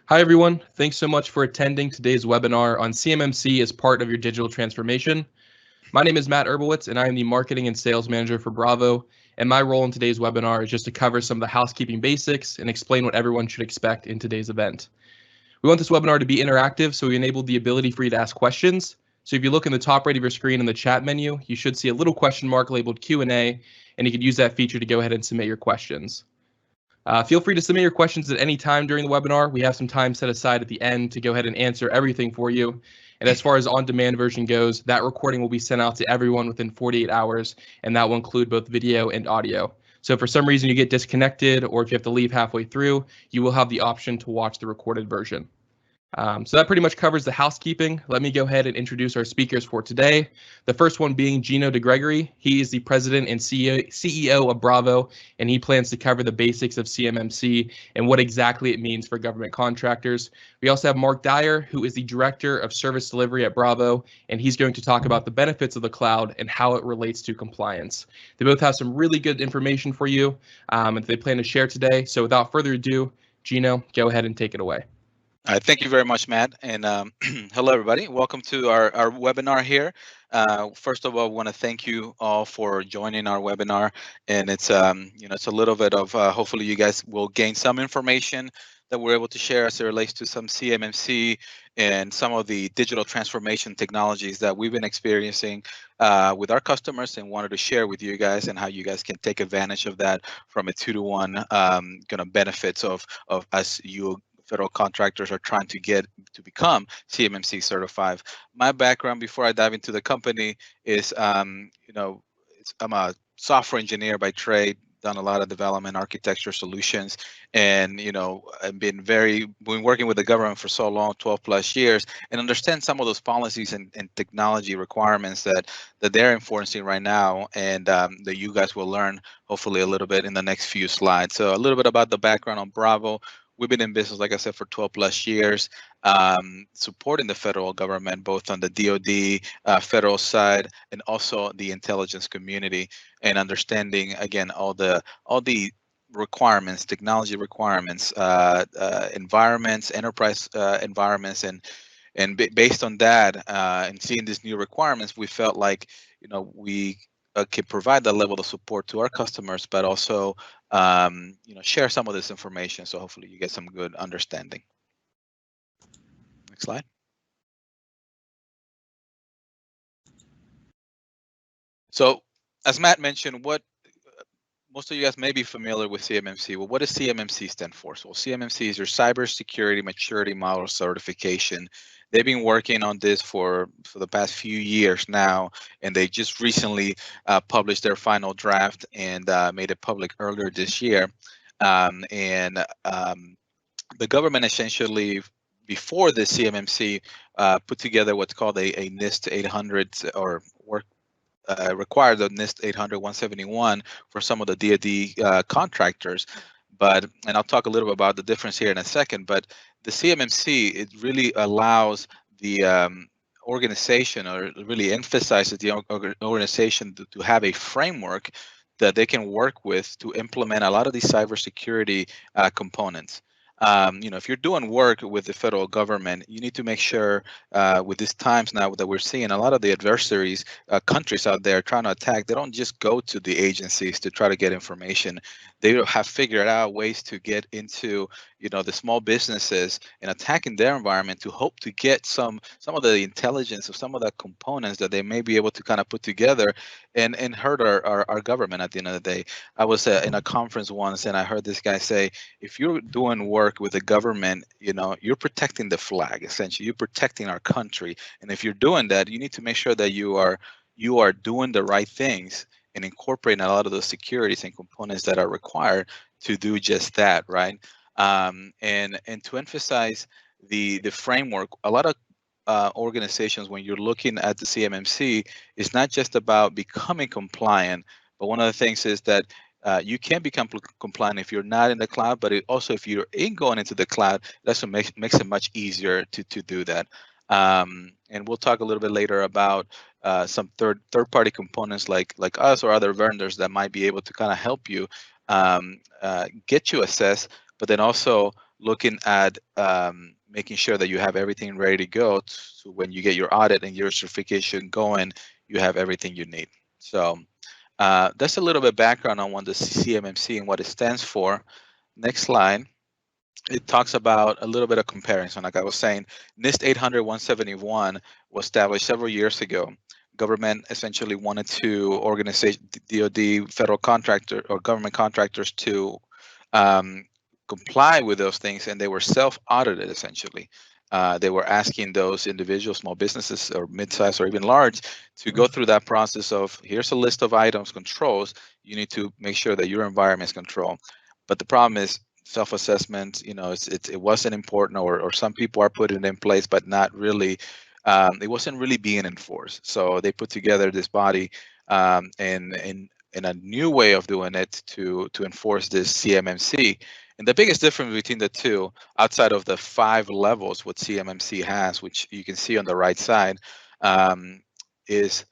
Hi, everyone. Thanks so much for attending today's webinar on CMMC as part of your digital transformation. My name is Matt Erbowitz, and I am the Marketing and Sales Manager for Bravo. And my role in today's webinar is just to cover some of the housekeeping basics and explain what everyone should expect in today's event. We want this webinar to be interactive, so we enabled the ability for you to ask questions. So if you look in the top right of your screen in the chat menu, you should see a little question mark labeled Q&A, and you can use that feature to go ahead and submit your questions. Feel free to submit your questions at any time during the webinar. We have some time set aside at the end to go ahead and answer everything for you. And as far as on-demand version goes, that recording will be sent out to everyone within 48 hours, and that will include both video and audio. So if for some reason you get disconnected or if you have to leave halfway through, you will have the option to watch the recorded version. So that pretty much covers the housekeeping. Let me go ahead and introduce our speakers for today. The first one being Gino DeGregory. He is the president and CEO of Bravo, and he plans to cover the basics of CMMC and what exactly it means for government contractors. We also have Mark Dyer, who is the director of service delivery at Bravo, and he's going to talk about the benefits of the cloud and how it relates to compliance. They both have some really good information for you that they plan to share today. So without further ado, Gino, go ahead and take it away. Thank you very much, Matt, and hello, everybody. Welcome to our webinar here. First of all, I want to thank you all for joining our webinar, and it's it's a little bit of hopefully you guys will gain some information that we're able to share as it relates to some CMMC and some of the digital transformation technologies that we've been experiencing with our customers, and wanted to share with you guys and how you guys can take advantage of that from a 2-to-1 kind of benefits of as you federal contractors are trying to get to become CMMC certified. My background before I dive into the company is, I'm a software engineer by trade, done a lot of development, architecture solutions, and I've been working with the government for so long, 12 plus years, and understand some of those policies and technology requirements that they're enforcing right now, and that you guys will learn hopefully a little bit in the next few slides. So a little bit about the background on Bravo. We've been in business, like I said, for 12 plus years, supporting the federal government, both on the DoD federal side and also the intelligence community, and understanding, again, all the requirements, technology requirements, environments, enterprise environments, and based on that and seeing these new requirements, we felt like we can provide that level of support to our customers, but also share some of this information, so hopefully you get some good understanding. Next slide. So as Matt mentioned, what most of you guys may be familiar with CMMC. Well, what does CMMC stand for? So CMMC is your Cybersecurity Maturity Model Certification. They've been working on this for the past few years now, and they just recently published their final draft and made it public earlier this year. The government essentially, before the CMMC, put together what's called a NIST 800 or required the NIST 800-171 for some of the DoD contractors. And I'll talk a little bit about the difference here in a second, but the CMMC, it really allows the organization, or really emphasizes the organization to have a framework that they can work with to implement a lot of these cybersecurity components. If you're doing work with the federal government, you need to make sure with these times now that we're seeing a lot of the adversaries, countries out there trying to attack, they don't just go to the agencies to try to get information. They have figured out ways to get into the small businesses and attacking their environment to hope to get some of the intelligence of some of the components that they may be able to kind of put together and hurt our government at the end of the day. I was in a conference once, and I heard this guy say, if you're doing work with the government, you're protecting the flag, essentially. You're protecting our country. And if you're doing that, you need to make sure that you are doing the right things and incorporating a lot of those securities and components that are required to do just that, right? And to emphasize the framework, a lot of organizations, when you're looking at the CMMC, it's not just about becoming compliant, but one of the things is that you can become compliant if you're not in the cloud, but also if you're going into the cloud, that's what makes it much easier to do that. And we'll talk a little bit later about some third-party components like us or other vendors that might be able to kind of help you get you assessed, but then also looking at making sure that you have everything ready to go, so when you get your audit and your certification going, you have everything you need. So that's a little bit background on what the CMMC and what it stands for. Next slide. It talks about a little bit of comparison. Like I was saying, NIST 800-171 was established several years ago. Government essentially wanted to organization, DoD, federal contractor or government contractors to comply with those things, and they were self-audited essentially. They were asking those individuals, small businesses or mid-sized or even large, to go through that process of, here's a list of items, controls. You need to make sure that your environment is controlled. But the problem is self-assessment, it wasn't important, or some people are putting it in place, but not really. It wasn't really being enforced. So they put together this body in a new way of doing it to enforce this CMMC. And the biggest difference between the two, outside of the 5 levels what CMMC has, which you can see on the right side, is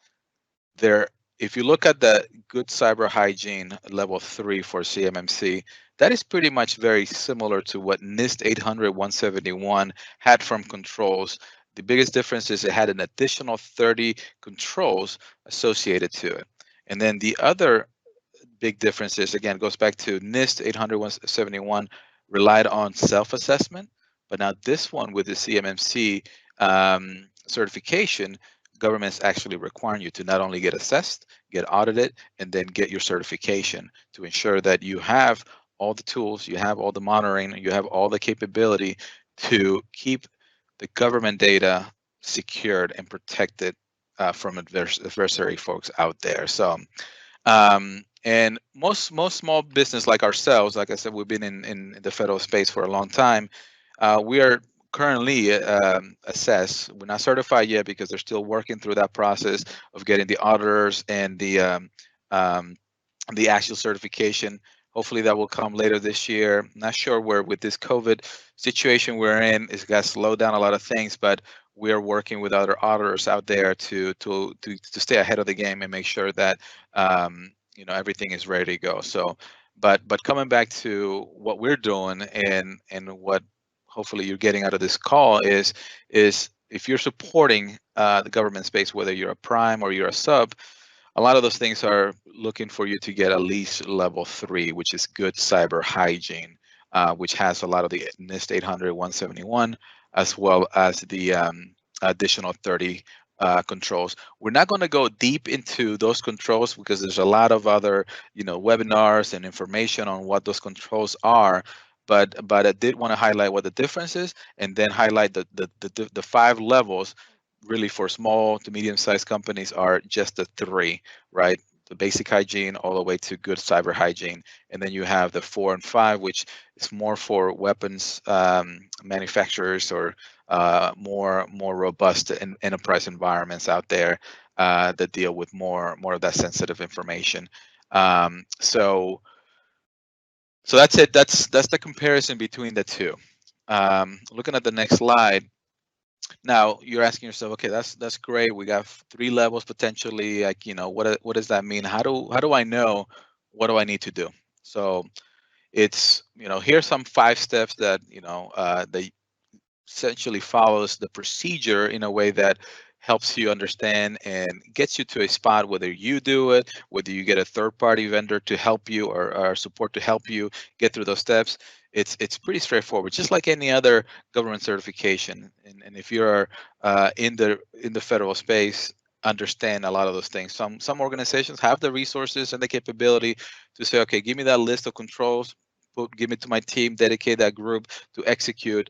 there. If you look at the good cyber hygiene level 3 for CMMC, that is pretty much very similar to what NIST 800-171 had from controls. The biggest difference is it had an additional 30 controls associated to it. And then the other big difference is, again, goes back to NIST 800-171 relied on self-assessment, but now this one with the CMMC certification, government's actually requiring you to not only get assessed, get audited, and then get your certification to ensure that you have all the tools, you have all the monitoring, you have all the capability to keep the government data secured and protected from adversary folks out there. So, and most small business like ourselves, like I said, we've been in the federal space for a long time. We are currently assessed. We're not certified yet because they're still working through that process of getting the auditors and the actual certification. Hopefully that will come later this year. Not sure where with this COVID situation we're in, it's got to slow down a lot of things, but we're working with other auditors out there to stay ahead of the game and make sure that everything is ready to go. So, but coming back to what we're doing and what hopefully you're getting out of this call is if you're supporting the government space, whether you're a prime or you're a sub, a lot of those things are looking for you to get at least level 3, which is good cyber hygiene, which has a lot of the NIST 800-171, as well as the additional 30 controls. We're not going to go deep into those controls because there's a lot of other, webinars and information on what those controls are. But I did want to highlight what the difference is, and then highlight the 5 levels. Really, for small to medium-sized companies are just the 3, right? The basic hygiene all the way to good cyber hygiene, and then you have the 4 and 5, which is more for weapons manufacturers or more robust enterprise environments out there that deal with more of that sensitive information. So that's it. That's the comparison between the two. Looking at the next slide. Now you're asking yourself, okay, that's great. We got 3 levels potentially. Like, what does that mean? How do I know what do I need to do? So it's, here's some 5 steps that they essentially follows the procedure in a way that helps you understand and gets you to a spot, whether you do it, whether you get a third-party vendor to help you or support to help you get through those steps. It's pretty straightforward, just like any other government certification. And if you're in the federal space, understand a lot of those things. Some organizations have the resources and the capability to say, okay, give me that list of controls, give it to my team, dedicate that group to execute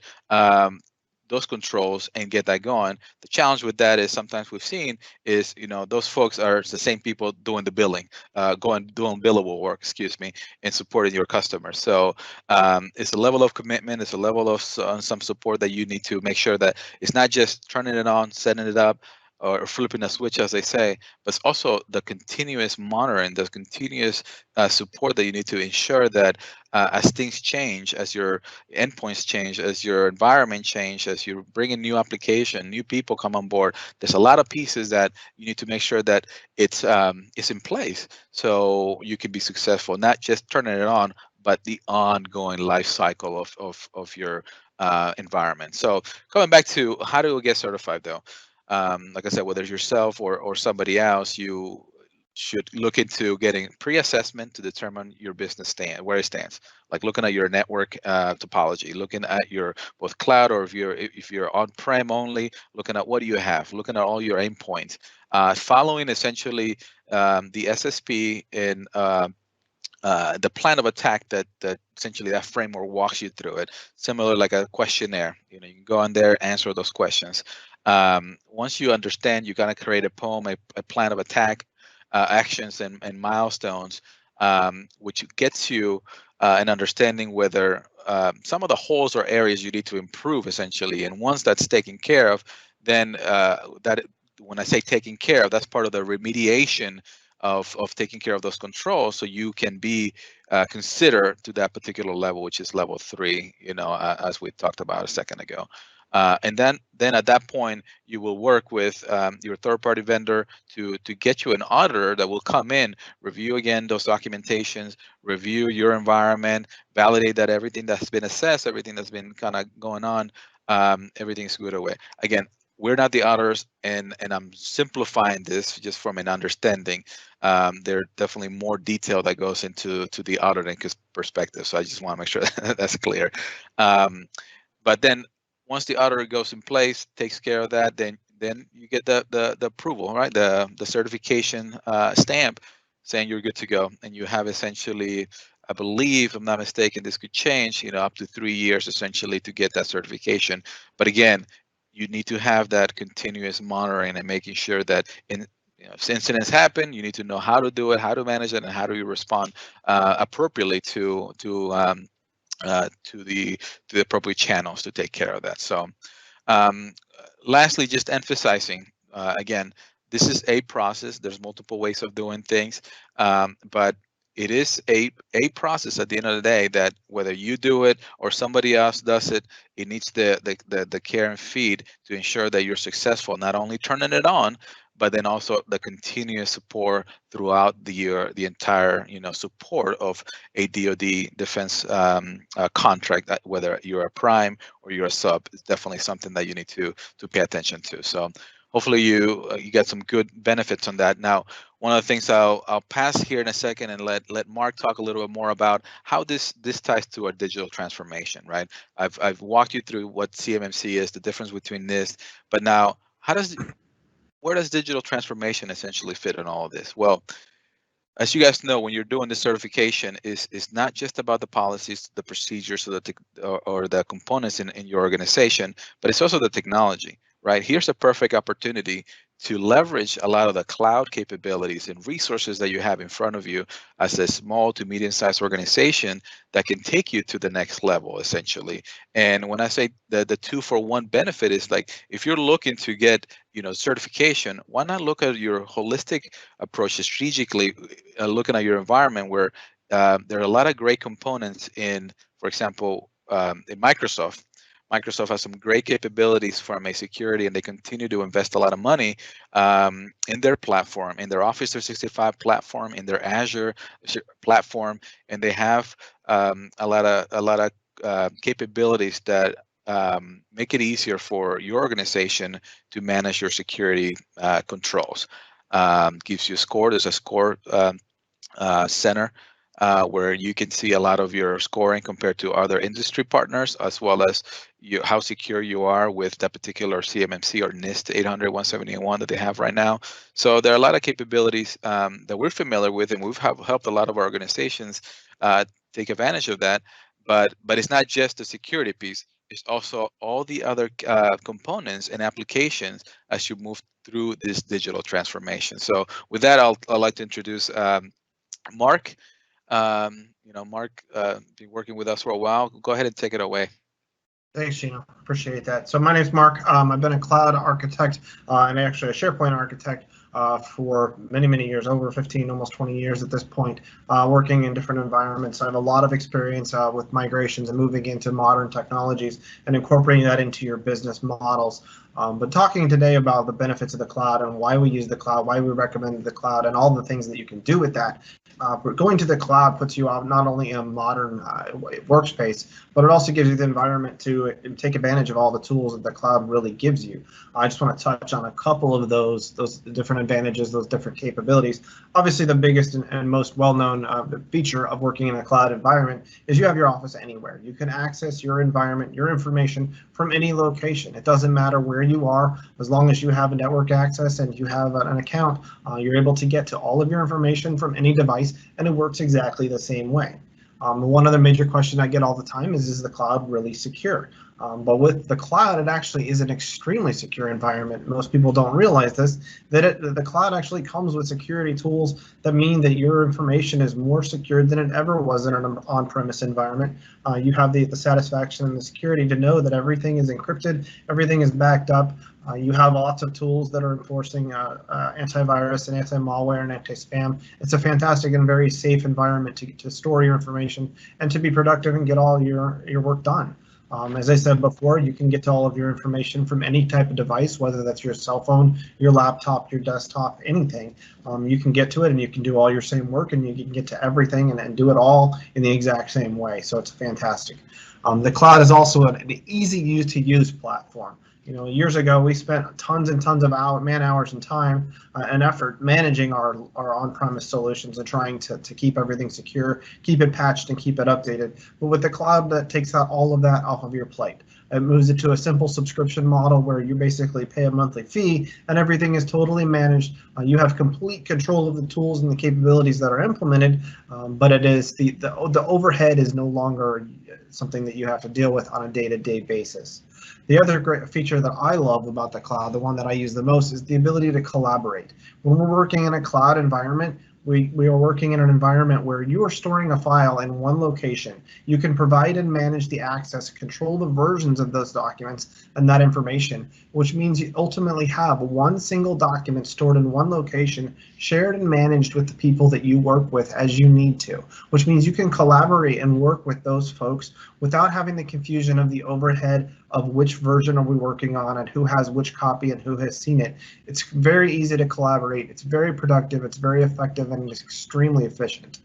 those controls and get that going. The challenge with that is sometimes we've seen is, those folks are the same people doing the billing, doing billable work, and supporting your customers. So it's a level of commitment, it's a level of some support that you need to make sure that it's not just turning it on, setting it up, or flipping a switch, as they say, but it's also the continuous monitoring, the continuous support that you need to ensure that as things change, as your endpoints change, as your environment change, as you bring in new application, new people come on board, there's a lot of pieces that you need to make sure that it's in place so you can be successful, not just turning it on, but the ongoing life cycle of your environment. So coming back to how do we get certified though? Like I said, whether it's yourself or somebody else, you should look into getting pre-assessment to determine your business where it stands. Like looking at your network topology, looking at your both cloud, or if you're on-prem only, looking at what do you have, looking at all your endpoints, following essentially the SSP and the plan of attack that essentially that framework walks you through it, similar like a questionnaire. You can go on there, answer those questions. Once you understand, you gotta create a poem, a plan of attack, actions and milestones, which gets you an understanding whether some of the holes or areas you need to improve essentially. And once that's taken care of, then when I say taking care of, that's part of the remediation of taking care of those controls, so you can be considered to that particular level, which is level 3, as we talked about a second ago. And then at that point, you will work with your third-party vendor to get you an auditor that will come in, review again those documentations, review your environment, validate that everything that's been assessed, everything that's been kind of going on, everything's good away. Again, we're not the auditors, and I'm simplifying this just from an understanding. There definitely more detail that goes into the auditing perspective, so I just want to make sure that's clear. But then once the auditor goes in place, takes care of that, then you get the approval, right? The certification stamp saying you're good to go, and you have essentially, I believe, if I'm not mistaken, this could change, up to 3 years essentially to get that certification. But again, you need to have that continuous monitoring and making sure that if incidents happen, you need to know how to do it, how to manage it, and how do you respond appropriately to the appropriate channels to take care of that. So lastly, just emphasizing again, this is a process. There's multiple ways of doing things, but it is a process at the end of the day that whether you do it or somebody else does it, it needs the care and feed to ensure that you're successful, not only turning it on, but then also the continuous support throughout the year, the entire support of a DoD defense contract, whether you're a prime or you're a sub, is definitely something that you need to pay attention to. So hopefully you get some good benefits on that. Now, one of the things I'll pass here in a second and let Mark talk a little bit more about how this ties to our digital transformation, right? I've walked you through what CMMC is, the difference between this, but now where does digital transformation essentially fit in all of this? Well, as you guys know, when you're doing the certification, is not just about the policies, the procedures, or the components in your organization, but it's also the technology, right? Here's a perfect opportunity to leverage a lot of the cloud capabilities and resources that you have in front of you as a small to medium-sized organization that can take you to the next level, essentially. And when I say the 2-for-1 benefit is like, if you're looking to get certification, why not look at your holistic approach strategically, looking at your environment where there are a lot of great components in, for example, in Microsoft. Microsoft has some great capabilities from a security, and they continue to invest a lot of money in their platform, in their Office 365 platform, in their Azure platform, and they have a lot of capabilities that make it easier for your organization to manage your security controls. Gives you a score. There's a score center where you can see a lot of your scoring compared to other industry partners, as well as how secure you are with that particular CMMC or NIST 800-171 that they have right now. So there are a lot of capabilities that we're familiar with, and we've helped a lot of our organizations take advantage of that. But it's not just the security piece. It's also all the other components and applications as you move through this digital transformation. So with that, I'd like to introduce Mark. Mark, been working with us for a while. Go ahead and take it away. Thanks, Gino. Appreciate that. So my name's Mark. I've been a cloud architect and actually a SharePoint architect for many, many years, over 15, almost 20 years at this point, working in different environments. I have a lot of experience with migrations and moving into modern technologies and incorporating that into your business models. But talking today about the benefits of the cloud and why we use the cloud, why we recommend the cloud, and all the things that you can do with that. Going to the cloud puts you out not only in a modern workspace, but it also gives you the environment to take advantage of all the tools that the cloud really gives you. I just want to touch on a couple of those different advantages, those different capabilities. Obviously, the biggest and most well-known feature of working in a cloud environment is you have your office anywhere. You can access your environment, your information from any location. It doesn't matter where you are, as long as you have a network access and you have an account, you're able to get to all of your information from any device, and it works exactly the same way. One other major question I get all the time is the cloud really secure? But with the cloud, it actually is an extremely secure environment. Most people don't realize this, that the cloud actually comes with security tools that mean that your information is more secure than it ever was in an on-premise environment. You have the satisfaction and the security to know that everything is encrypted, everything is backed up. You have lots of tools that are enforcing antivirus and anti-malware and anti-spam. It's a fantastic and very safe environment to store your information and to be productive and get all your work done. As I said before, you can get to all of your information from any type of device, whether that's your cell phone, your laptop, your desktop, anything. You can get to it and you can do all your same work, and you can get to everything and do it all in the exact same way. So it's fantastic. The cloud is also an easy to use platform. You know, years ago, we spent tons and tons of man hours and time and effort managing our on-premise solutions and trying to keep everything secure, keep it patched, and keep it updated. But with the cloud, that takes out all of that off of your plate. It moves it to a simple subscription model where you basically pay a monthly fee and everything is totally managed. You have complete control of the tools and the capabilities that are implemented, but it is the overhead is no longer something that you have to deal with on a day-to-day basis. The other great feature that I love about the cloud, the one that I use the most, is the ability to collaborate. When we're working in a cloud environment, we are working in an environment where you are storing a file in one location. You can provide and manage the access, control the versions of those documents and that information, which means you ultimately have one single document stored in one location, shared and managed with the people that you work with as you need to, which means you can collaborate and work with those folks without having the confusion of the overhead of which version are we working on and who has which copy and who has seen it. It's very easy to collaborate. It's very productive. It's very effective, and it's extremely efficient.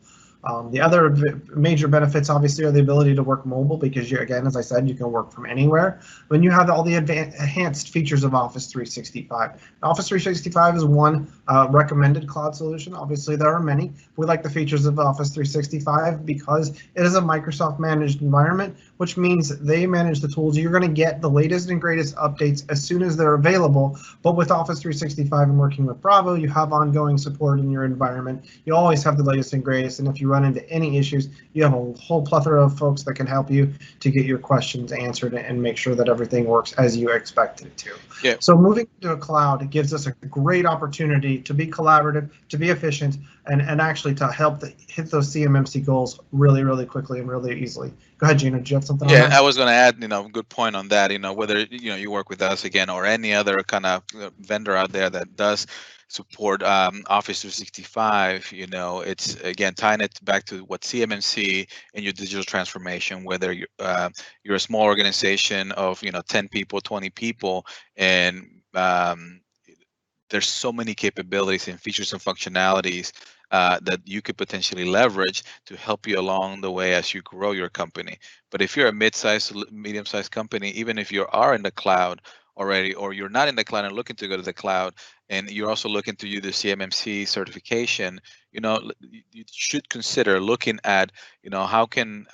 The other major benefits, obviously, are the ability to work mobile, because again, as I said, you can work from anywhere. When you have all the enhanced features of Office 365. Office 365 is one recommended cloud solution. Obviously, there are many. We like the features of Office 365 because it is a Microsoft managed environment, which means they manage the tools. You're going to get the latest and greatest updates as soon as they're available. But with Office 365 and working with Bravo, you have ongoing support in your environment. You always have the latest and greatest, and if you run into any issues, you have a whole plethora of folks that can help you to get your questions answered and make sure that everything works as you expect it to. Yeah. So moving to a cloud, it gives us a great opportunity to be collaborative, to be efficient, and actually to help hit those CMMC goals really, really quickly and really easily. Go ahead, Gina. Do you have something on that? Yeah, I was going to add, good point on that. Whether you work with us again or any other kind of vendor out there that does support Office 365, it's again tying it back to what CMMC and your digital transformation. Whether you're a small organization of 10 people, 20 people, and there's so many capabilities and features and functionalities that you could potentially leverage to help you along the way as you grow your company. But if you're a mid-sized, medium-sized company, even if you are in the cloud already, or you're not in the cloud and looking to go to the cloud, and you're also looking to do the CMMC certification, you should consider looking at, how can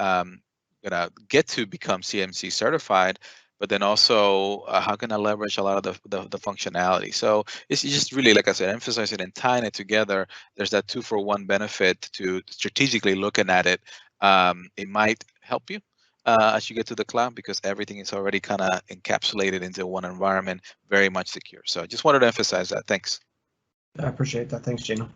get to become CMMC certified, but then also how can I leverage a lot of the functionality. So it's just really, like I said, emphasizing and tying it together. There's that 2-for-1 benefit to strategically looking at it. It might help you as you get to the cloud, because everything is already kind of encapsulated into one environment, very much secure. So I just wanted to emphasize that. Thanks. I appreciate that. Thanks, Gina.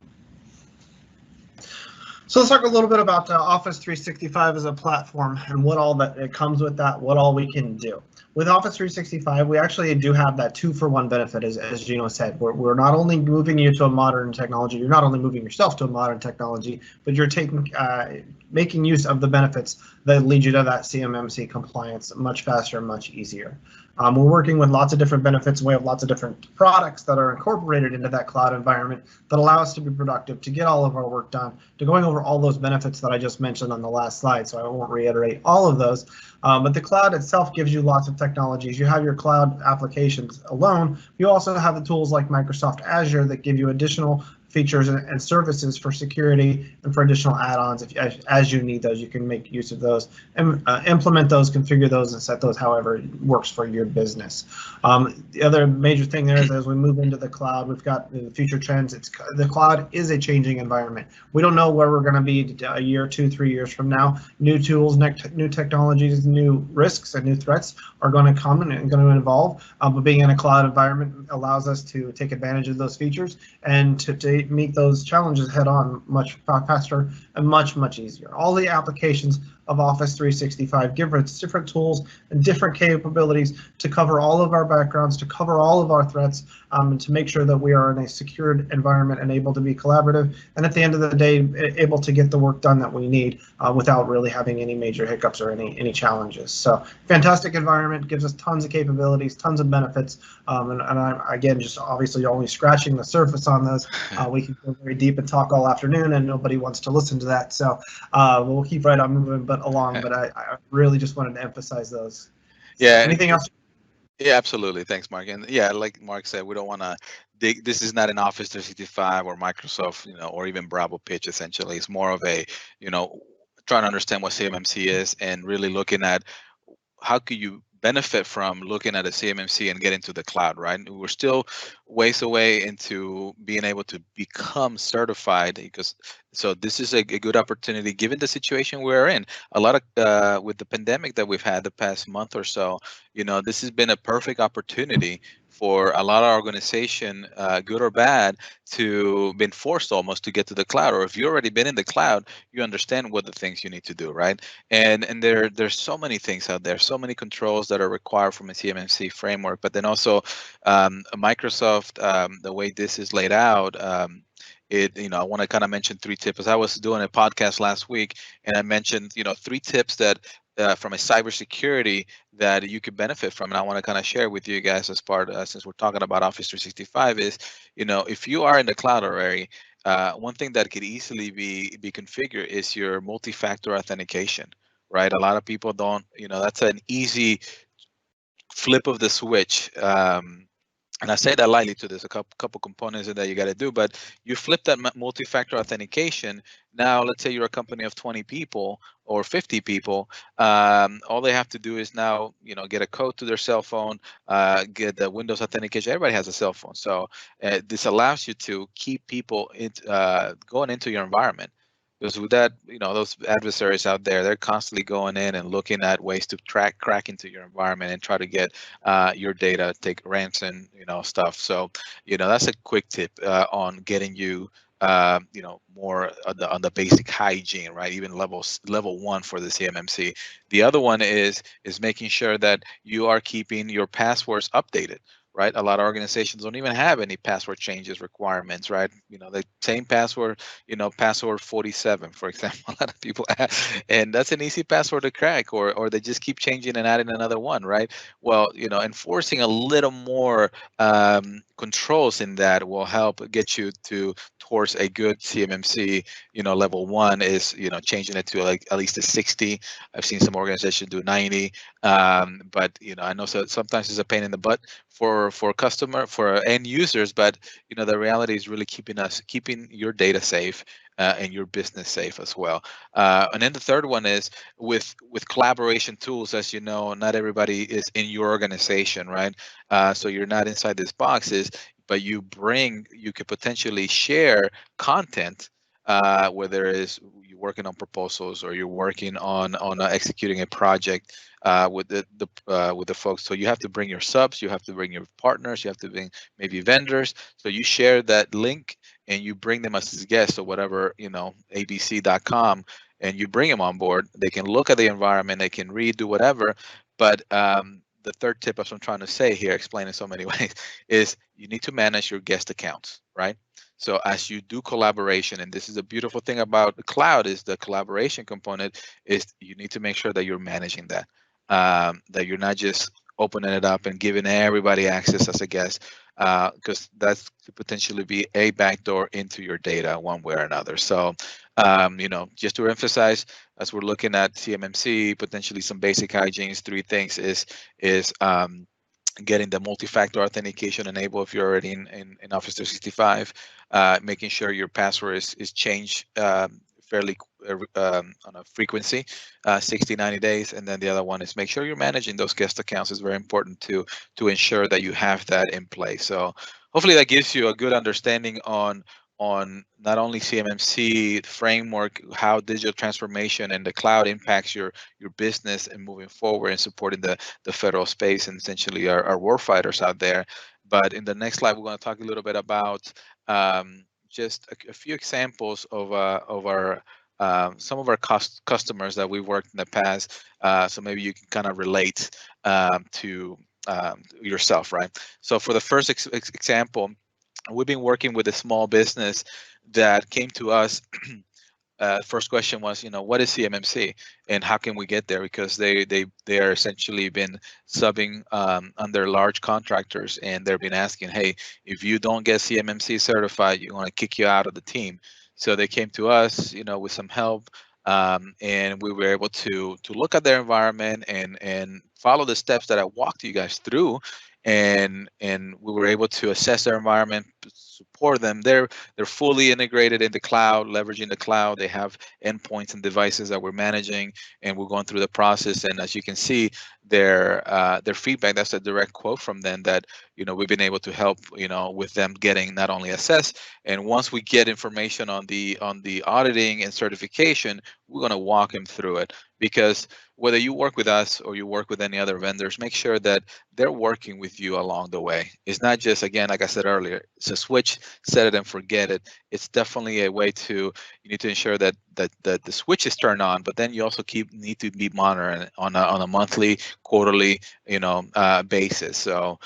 So let's talk a little bit about Office 365 as a platform and what all that it comes with that, what all we can do. With Office 365, we actually do have that 2-for-1 benefit, as Gino said. We're not only moving you to a modern technology, you're not only moving yourself to a modern technology, but you're making use of the benefits that lead you to that CMMC compliance much faster and much easier. We're working with lots of different benefits. We have lots of different products that are incorporated into that cloud environment that allow us to be productive, to get all of our work done, to going over all those benefits that I just mentioned on the last slide, so I won't reiterate all of those. But the cloud itself gives you lots of technologies. You have your cloud applications alone. You also have the tools like Microsoft Azure that give you additional features and services for security and for additional add-ons. As you need those, you can make use of those and implement those, configure those, and set those however it works for your business. The other major thing there is as we move into the cloud, we've got the future trends. The cloud is a changing environment. We don't know where we're going to be a year, 2, 3 years from now. New tools, new technologies, new risks, and new threats are going to come and going to evolve. But being in a cloud environment allows us to take advantage of those features and to meet those challenges head on much faster and much easier. All the applications of Office 365 give us different tools and different capabilities to cover all of our backgrounds, to cover all of our threats, and to make sure that we are in a secured environment and able to be collaborative, and at the end of the day, able to get the work done that we need without really having any major hiccups or any challenges. So fantastic environment, gives us tons of capabilities, tons of benefits, and I'm, again, just obviously only scratching the surface on those. We can go very deep and talk all afternoon, and nobody wants to listen to that, so we'll keep right on moving along, but I really just wanted to emphasize those. Yeah. So anything else? Yeah, absolutely. Thanks, Mark. And yeah, like Mark said, we don't want to dig. This is not an Office 365 or Microsoft, or even Bravo pitch. Essentially, it's more of a, trying to understand what CMMC is and really looking at how could you benefit from looking at a CMMC and get into the cloud, right? We're still ways away into being able to become certified, so this is a good opportunity given the situation we're in. A lot of with the pandemic that we've had the past month or so, this has been a perfect opportunity for a lot of organization, good or bad, to been forced almost to get to the cloud. Or if you've already been in the cloud, you understand what the things you need to do, right? And there's so many things out there, so many controls that are required from a CMMC framework. But then also Microsoft, the way this is laid out, I want to kind of mention 3 tips. I was doing a podcast last week, and I mentioned 3 tips that from a cybersecurity that you could benefit from, and I want to kind of share with you guys as part, since we're talking about Office 365, is if you are in the cloud already, one thing that could easily be configured is your multi-factor authentication, right? A lot of people don't, that's an easy flip of the switch. And I say that lightly too. There's a couple components that you got to do, but you flip that multi-factor authentication. Now, let's say you're a company of 20 people or 50 people. All they have to do is now, get a code to their cell phone, get the Windows authentication. Everybody has a cell phone, so this allows you to keep people going into your environment. Because with that, those adversaries out there, they're constantly going in and looking at ways to crack into your environment and try to get your data, take ransom, stuff. So, that's a quick tip on getting you, more on the basic hygiene, right? Even level 1 for the CMMC. The other one is making sure that you are keeping your passwords updated. Right, a lot of organizations don't even have any password changes requirements, right? The same password, password 47, for example, a lot of people have, and that's an easy password to crack, or they just keep changing and adding another one, right? Well, enforcing a little more controls in that will help get you towards a good CMMC. Level 1 is changing it to like at least a 60. I've seen some organizations do 90, but I know sometimes it's a pain in the butt for end users, but the reality is really keeping your data safe and your business safe as well. And then the third one is with collaboration tools. As you know, not everybody is in your organization, right? So you're not inside these boxes, but you could potentially share content, whether it's you're working on proposals or you're working on executing a project with the folks. So you have to bring your subs, you have to bring your partners, you have to bring maybe vendors. So you share that link and you bring them as guests or whatever, abc.com, and you bring them on board, they can look at the environment, they can read, do whatever. But the third tip, as I'm trying to say here, explain in so many ways, is you need to manage your guest accounts, right? So as you do collaboration, and this is a beautiful thing about the cloud, is the collaboration component, is you need to make sure that you're managing that, that you're not just opening it up and giving everybody access as a guest, because that could potentially be a backdoor into your data one way or another. So, just to emphasize, as we're looking at CMMC, potentially some basic hygienes, three things is getting the multi-factor authentication enabled if you're already in Office 365, making sure your password is changed fairly on a frequency, 60, 90 days. And then the other one is make sure you're managing those guest accounts. Is very important to ensure that you have that in place. So hopefully that gives you a good understanding on not only CMMC framework, how digital transformation and the cloud impacts your business and moving forward and supporting the federal space and essentially our warfighters out there. But in the next slide, we're going to talk a little bit about just a few examples of our some of our customers that we've worked in the past. So maybe you can kind of relate to yourself, right? So for the first example, we've been working with a small business that came to us. First question was, what is CMMC and how can we get there? Because they are essentially been subbing under large contractors, and they've been asking, hey, if you don't get CMMC certified, you want to kick you out of the team. So they came to us, with some help, and we were able to look at their environment and follow the steps that I walked you guys through. And we were able to assess their environment, support them. They're fully integrated in the cloud, leveraging the cloud. They have endpoints and devices that we're managing, and we're going through the process. And as you can see, their feedback, that's a direct quote from them, that we've been able to help with them getting not only assessed, and once we get information on the auditing and certification, we're going to walk them through it. Because whether you work with us or you work with any other vendors, make sure that they're working with you along the way. It's not just, again, like I said earlier, it's a switch, set it and forget it. It's definitely a way you need to ensure that the switch is turned on, but then you also need to be monitoring on a monthly, quarterly, basis. So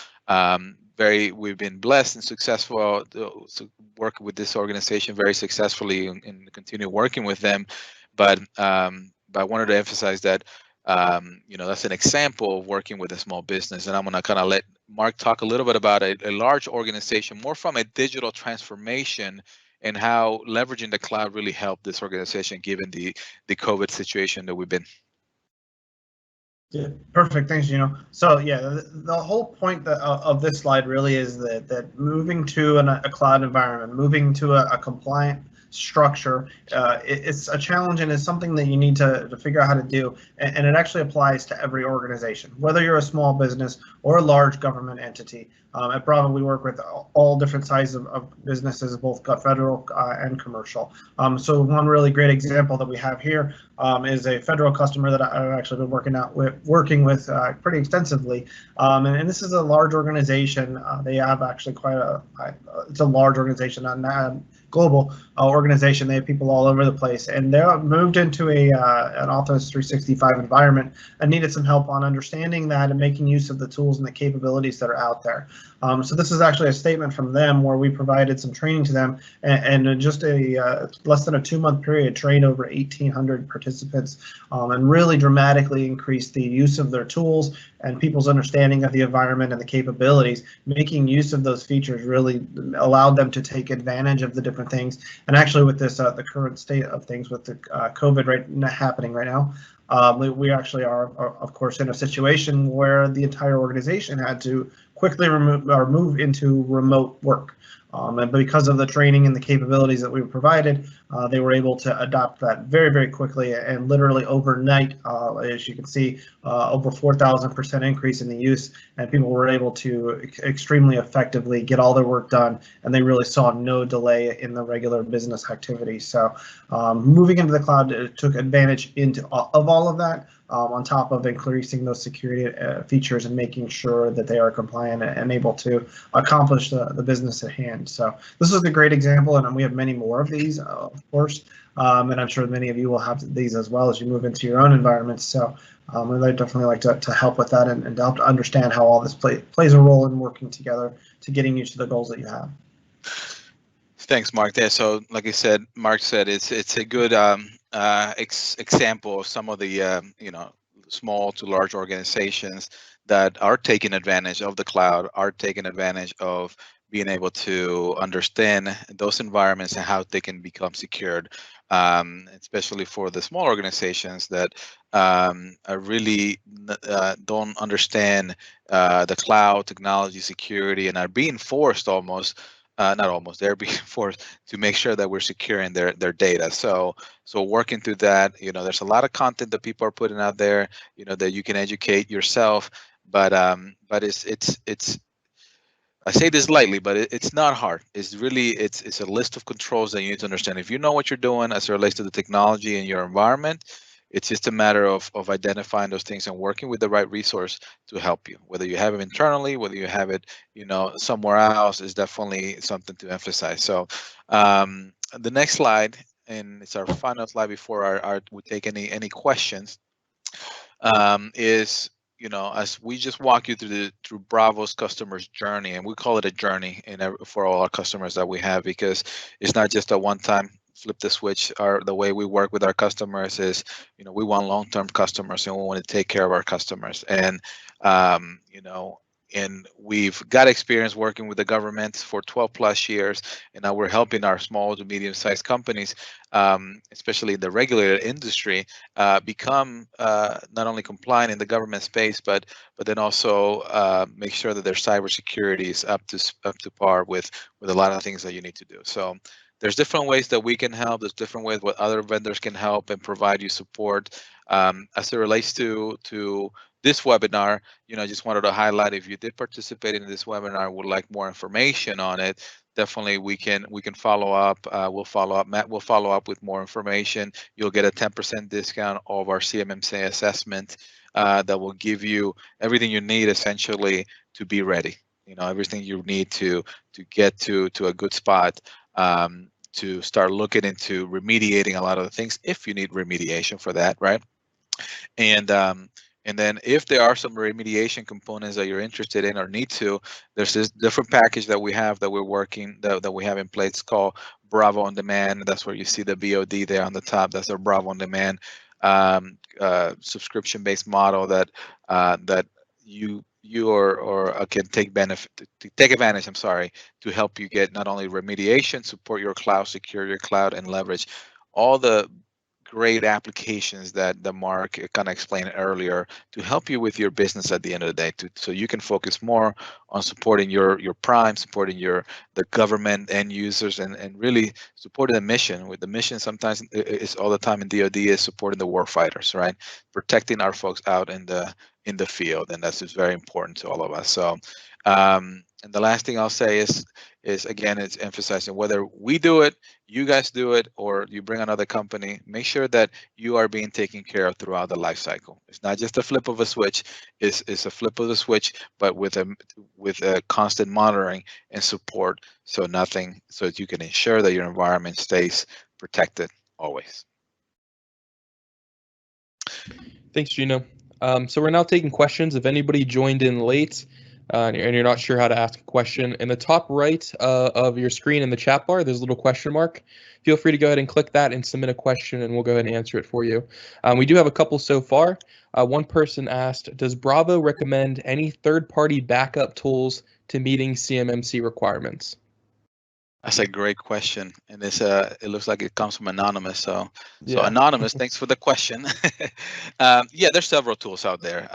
we've been blessed and successful to work with this organization very successfully and continue working with them. But I wanted to emphasize that that's an example of working with a small business. And I'm going to kind of let Mark talk a little bit about a large organization, more from a digital transformation and how leveraging the cloud really helped this organization given the COVID situation that we've been. Yeah, perfect. Thanks, Gino. So yeah, the whole point of this slide really is that moving to a cloud environment, moving to a compliant structure, it's a challenge and it's something that you need to figure out how to do. And it actually applies to every organization, whether you're a small business or a large government entity. At Bravo, we work with all different sizes of businesses, both federal and commercial. So one really great example that we have here is a federal customer that I've actually been working with pretty extensively. And this is a large organization. They have actually it's a large organization, not global organization. They have people all over the place, and they moved into an Office 365 environment and needed some help on understanding that and making use of the tools and the capabilities that are out there. So this is actually a statement from them where we provided some training to them, and in just a less than a 2-month period, trained over 1,800 participants, and really dramatically increased the use of their tools and people's understanding of the environment and the capabilities. Making use of those features really allowed them to take advantage of the different things. And actually, with this the current state of things with the COVID happening right now, we actually are, of course, in a situation where the entire organization had to quickly move into remote work. And because of the training and the capabilities that we provided, they were able to adopt that very, very quickly, and literally overnight, as you can see, over 4,000% increase in the use, and people were able to extremely effectively get all their work done, and they really saw no delay in the regular business activity. So moving into the cloud took advantage of all of that. on top of increasing those security features and making sure that they are compliant and able to accomplish the business at hand. So this is a great example, and we have many more of these, of course, and I'm sure many of you will have these as well as you move into your own environments. So I'd definitely like to help with that and to help to understand how all this plays a role in working together to getting you to the goals that you have. Thanks, Mark. Yeah, so like I said, Mark said it's a good example of some of the small to large organizations that are taking advantage of the cloud, are taking advantage of being able to understand those environments and how they can become secured, especially for the small organizations that really don't understand the cloud technology security and are being forced almost. Not almost, they're being forced to make sure that we're securing their data. So working through that, there's a lot of content that people are putting out there, that you can educate yourself. But it's I say this lightly, but it's not hard. It's a list of controls that you need to understand. If you know what you're doing as it relates to the technology in your environment, it's just a matter of identifying those things and working with the right resource to help you. Whether you have it internally, whether you have it, somewhere else, is definitely something to emphasize. So the next slide, and it's our final slide before we take any questions, is as we just walk you through Bravo's customers journey, and we call it a journey for all our customers that we have, because it's not just a one-time flip the switch. The way we work with our customers is, we want long-term customers, and we want to take care of our customers. And and we've got experience working with the government for 12 plus years, and now we're helping our small to medium-sized companies, especially in the regulated industry, become not only compliant in the government space, but then also make sure that their cybersecurity is up to par with a lot of things that you need to do. So there's different ways that we can help. There's different ways what other vendors can help and provide you support. As it relates to this webinar, I just wanted to highlight, if you did participate in this webinar, would like more information on it, definitely we can follow up. We'll follow up. Matt will follow up with more information. You'll get a 10% discount of our CMMC assessment that will give you everything you need essentially to be ready. Everything you need to get to a good spot, to start looking into remediating a lot of the things, if you need remediation for that, right? And then if there are some remediation components that you're interested in or need to, there's this different package that we have that we're working, that we have in place, called Bravo on Demand. That's where you see the BOD there on the top. That's our Bravo on Demand subscription-based model that you can take advantage, to help you get not only remediation, support your cloud, secure your cloud, and leverage all the great applications that Mark kind of explained earlier, to help you with your business at the end of the day, so you can focus more on supporting your prime, supporting the government end users, and really supporting the mission. With the mission, sometimes it's all the time in DoD, is supporting the warfighters, right? Protecting our folks out in the field, and that's just very important to all of us. So and the last thing I'll say is again, it's emphasizing, whether we do it, you guys do it, or you bring another company, make sure that you are being taken care of throughout the life cycle. It's not just a flip of a switch. It's a flip of the switch, but with a constant monitoring and support, so that you can ensure that your environment stays protected always. Thanks, Gino. So we're now taking questions. If anybody joined in late and you're not sure how to ask a question, in the top right of your screen in the chat bar, there's a little question mark. Feel free to go ahead and click that and submit a question, and we'll go ahead and answer it for you. We do have a couple so far. One person asked, does Bravo recommend any third-party backup tools to meeting CMMC requirements? That's a great question, and it looks like it comes from Anonymous. So Anonymous, thanks for the question. Yeah, there's several tools out there.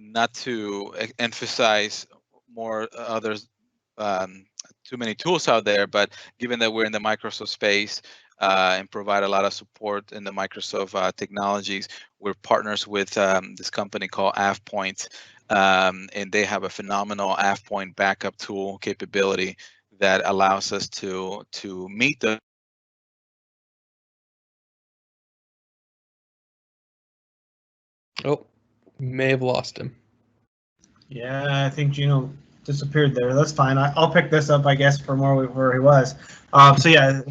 Not to emphasize more others, too many tools out there, but given that we're in the Microsoft space and provide a lot of support in the Microsoft technologies, we're partners with this company called AvePoint, and they have a phenomenal AvePoint backup tool capability that allows us to meet the Oh, may have lost him. Yeah, I think Gino disappeared there. That's fine. I'll pick this up, I guess, from where he was. So yeah,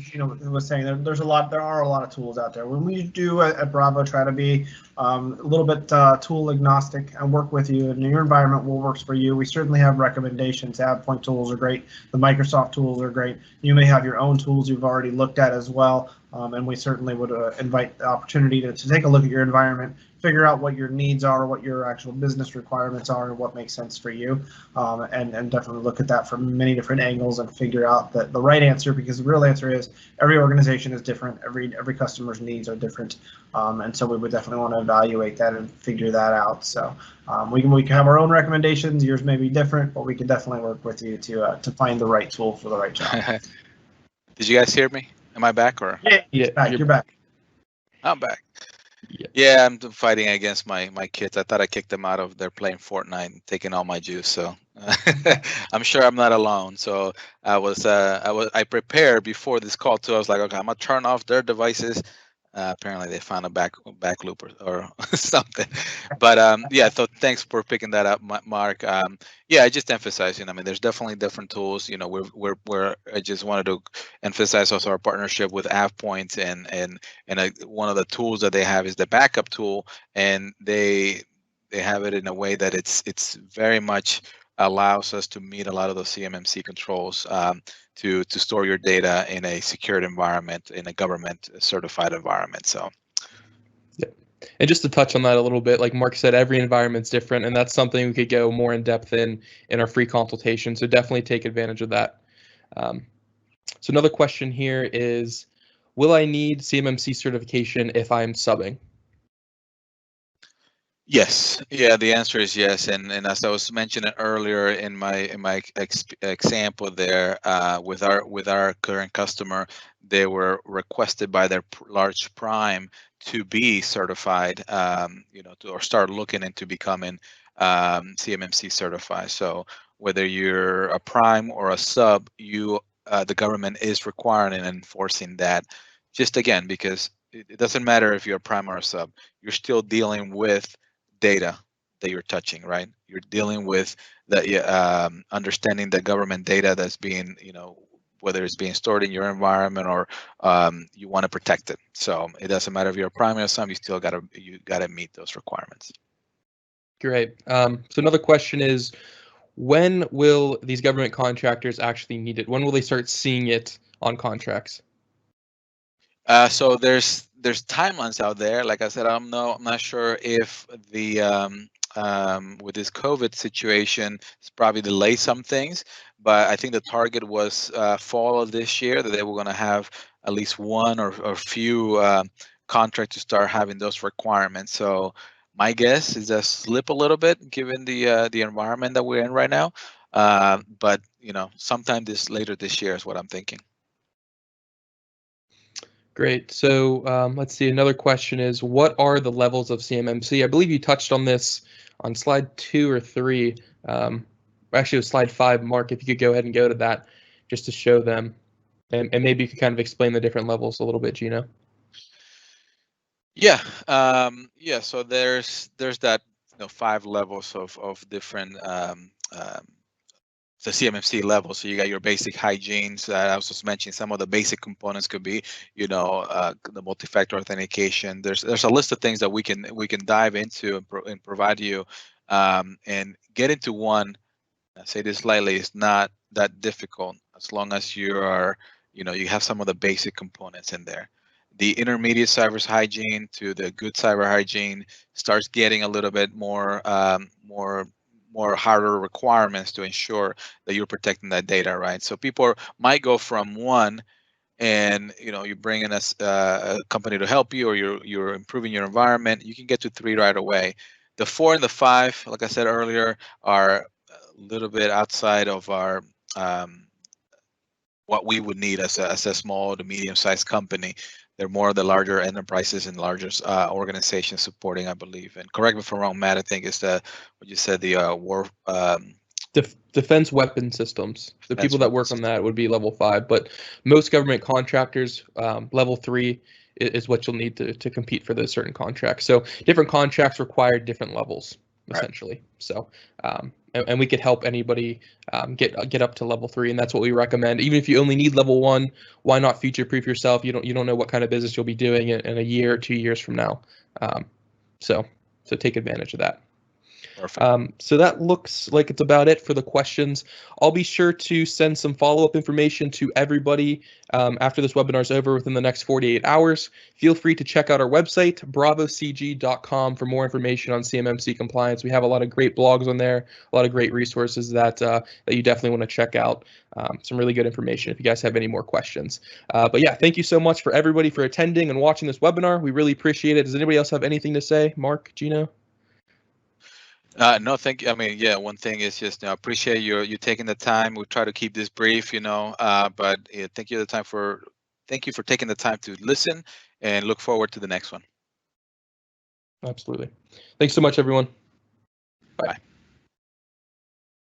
was saying there are a lot of tools out there. When we do at Bravo try to be a little bit tool agnostic and work with you, and your environment will works for you. We certainly have recommendations. AvePoint tools are great. The Microsoft tools are great. You may have your own tools you've already looked at as well. And we certainly would invite the opportunity to take a look at your environment, figure out what your needs are, what your actual business requirements are, and what makes sense for you, and definitely look at that from many different angles and figure out the right answer, because the real answer is every organization is different, every customer's needs are different, and so we would definitely want to evaluate that and figure that out. So we can have our own recommendations. Yours may be different, but we can definitely work with you to find the right tool for the right job. Did you guys hear me? Am I back or? Yeah, you're back. I'm back. Yeah. Yeah, I'm fighting against my kids. I thought I kicked them out of their playing Fortnite and taking all my juice. So I'm sure I'm not alone. So I prepared before this call too. I was like, okay, I'm gonna turn off their devices. Apparently they found a back loop or something. But yeah, so thanks for picking that up, Mark. Yeah, I just emphasize, I mean, there's definitely different tools. I just wanted to emphasize also our partnership with AvePoint, and one of the tools that they have is the backup tool, and they have it in a way that it's very much allows us to meet a lot of those CMMC controls, to store your data in a secured environment, in a government certified environment. So yeah. And just to touch on that a little bit, like Mark said, every environment's different, and that's something we could go more in depth in our free consultation. So definitely take advantage of that. So another question here is, will I need CMMC certification if I'm subbing? yes, yeah, the answer is yes, and as I was mentioning earlier in my example there, with our current customer, they were requested by their large prime to be certified, or start looking into becoming CMMC certified. So whether you're a prime or a sub, the government is requiring and enforcing that. Just again, because it doesn't matter if you're a prime or a sub, you're still dealing with data that you're touching, right? You're dealing with understanding the government data that's being, whether it's being stored in your environment or you want to protect it. So it doesn't matter if you're a primary or some, you still gotta meet those requirements. Great. So another question is, when will these government contractors actually need it? When will they start seeing it on contracts? So there's timelines out there. Like I said, I'm not sure if the with this COVID situation, it's probably delayed some things, but I think the target was fall of this year that they were going to have at least one or few contracts to start having those requirements. So my guess is just slip a little bit given the environment that we're in right now. But sometime later this year is what I'm thinking. Great. So let's see. Another question is, what are the levels of CMMC? I believe you touched on this on slide 2 or 3. Actually, it was slide 5. Mark, if you could go ahead and go to that just to show them. And maybe you could kind of explain the different levels a little bit, Gino. Yeah. Yeah. So there's that 5 levels of different the CMMC level. So you got your basic hygienes. I was just mentioning some of the basic components could be, the multi-factor authentication. There's a list of things that we can dive into and provide you, and get into one. I say this lightly, it's not that difficult as long as you are, you have some of the basic components in there. The intermediate cyber hygiene to the good cyber hygiene starts getting a little bit more harder requirements to ensure that you're protecting that data, right? So people might go from 1 and you bring in a company to help you, or you're improving your environment, you can get to 3 right away. The 4 and the 5, like I said earlier, are a little bit outside of our what we would need as a small to medium-sized company. They're more of the larger enterprises and larger organizations supporting, I believe. And correct me if I'm wrong, Matt, I think it's what you said, the war defense weapon systems. The people that work on that would be level 5, but most government contractors, level 3 is what you'll need to compete for those certain contracts. So different contracts require different levels, essentially. Right. So and we could help anybody get up to level 3, and that's what we recommend. Even if you only need level 1, why not future-proof yourself? You don't know what kind of business you'll be doing in a year or 2 years from now. So take advantage of that. Perfect. So that looks like it's about it for the questions. I'll be sure to send some follow-up information to everybody after this webinar is over within the next 48 hours. Feel free to check out our website, bravocg.com, for more information on CMMC compliance. We have a lot of great blogs on there, a lot of great resources that you definitely want to check out. Some really good information if you guys have any more questions. But yeah, thank you so much for everybody for attending and watching this webinar. We really appreciate it. Does anybody else have anything to say? Mark, Gino? No, thank you. I mean, yeah, one thing is just appreciate you taking the time. We try to keep this brief, but yeah, thank you for taking the time to listen, and look forward to the next one. Absolutely. Thanks so much, everyone. Bye. Bye.